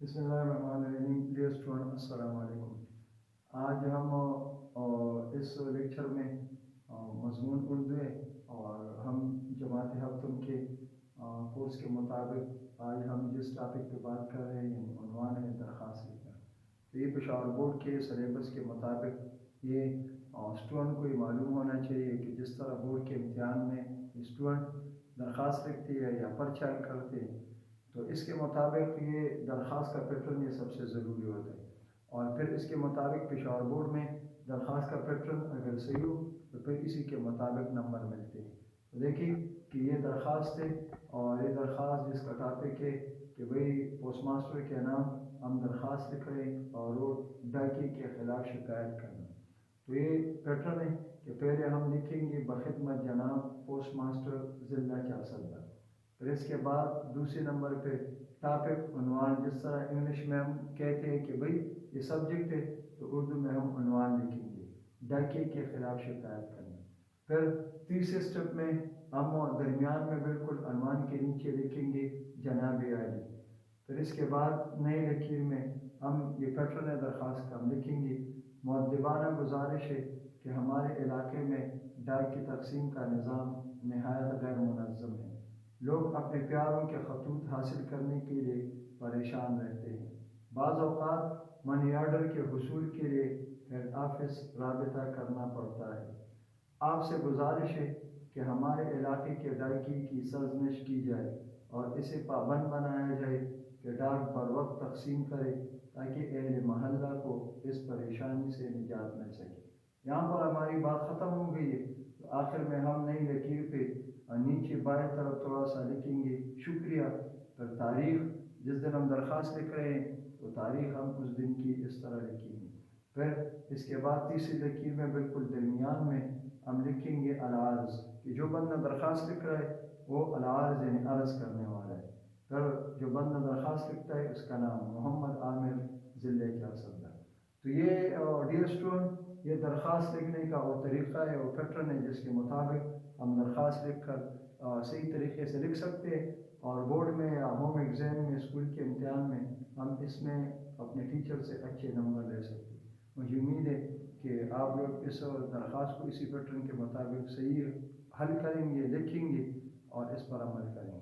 بسم اللہ الرحمن الرحیم. ڈیئر اسٹوڈنٹ، السلام علیکم. آج ہم اس لیکچر میں مضمون اردو ہے اور ہم جماعت ہفتم کے کورس کے مطابق آج ہم جس ٹاپک پہ بات کر رہے ہیں عنوان ہے درخواست لکھنا. تو یہ پشاور بورڈ کے سلیبس کے مطابق یہ اسٹوڈنٹ کو یہ معلوم ہونا چاہیے کہ جس طرح بورڈ کے امتحان میں اسٹوڈنٹ درخواست لکھتی ہے یا پرچہ کرتے ہیں، تو اس کے مطابق یہ درخواست کا پیٹرن یہ سب سے ضروری ہوتا ہے. اور پھر اس کے مطابق پشاور بورڈ میں درخواست کا پیٹرن اگر صحیح ہو تو پھر اسی کے مطابق نمبر ملتے ہیں. تو دیکھیے کہ یہ درخواست ہے اور یہ درخواست جس کا ٹاپک ہے کہ بھئی پوسٹ ماسٹر کے نام ہم درخواست لکھ رہے ہیں اور وہ ڈاکے کے خلاف شکایت کرنا. تو یہ پیٹرن ہے کہ پہلے ہم لکھیں گے بخدمت جناب پوسٹ ماسٹر ضلع چارسدہ. پھر اس کے بعد دوسرے نمبر پہ ٹاپک عنوان، جس طرح انگلش میں ہم کہتے ہیں کہ بھئی یہ سبجیکٹ ہے تو اردو میں ہم عنوان لکھیں گے ڈاکے کے خلاف شکایت کرنا. پھر تیسرے سٹیپ میں ہم درمیان میں بالکل عنوان کے نیچے لکھیں گے جناب عالی. پھر اس کے بعد نئے لکیر میں ہم یہ پیٹرن درخواست کا ہم لکھیں گے مؤدبانہ گزارش ہے کہ ہمارے علاقے میں ڈاک کی تقسیم کا نظام نہایت غیر منظم ہے. لوگ اپنے پیاروں کے خطوط حاصل کرنے کے لیے پریشان رہتے ہیں. بعض اوقات منی آرڈر کے حصول کے لیے ہیڈ آفس رابطہ کرنا پڑتا ہے. آپ سے گزارش ہے کہ ہمارے علاقے کے ڈاکی کی سرزنش کی جائے اور اسے پابند بنایا جائے کہ ڈاک بر وقت تقسیم کرے تاکہ اہل محلہ کو اس پریشانی سے نجات مل سکے. یہاں پر ہماری بات ختم ہو گئی ہے. تو آخر میں ہم نئی لکیر پہ نیچے بائیں طرف تھوڑا سا لکھیں گے شکریہ. پھر تاریخ جس دن ہم درخواست لکھ رہے ہیں تو تاریخ ہم اس دن کی اس طرح لکھیں گے. پھر اس کے بعد تیسری لکیر میں بالکل درمیان میں ہم لکھیں گے العرض کہ جو بندہ درخواست لکھ رہا ہے وہ العرض یعنی عرض کرنے والا ہے. پھر جو بندہ درخواست لکھتا ہے اس کا نام محمد عامر ضلع چارسدہ. تو یہ ڈیئر اسٹوڈنٹ یہ درخواست لکھنے کا وہ طریقہ ہے، وہ پیٹرن ہے جس کے مطابق ہم درخواست لکھ کر صحیح طریقے سے لکھ سکتے ہیں اور بورڈ میں یا ہوم ایگزام میں اسکول کے امتحان میں ہم اس میں اپنے ٹیچر سے اچھے نمبر لے سکتے ہیں. مجھے امید ہے کہ آپ لوگ اس درخواست کو اسی پیٹرن کے مطابق صحیح حل کریں گے، لکھیں گے اور اس پر عمل کریں گے.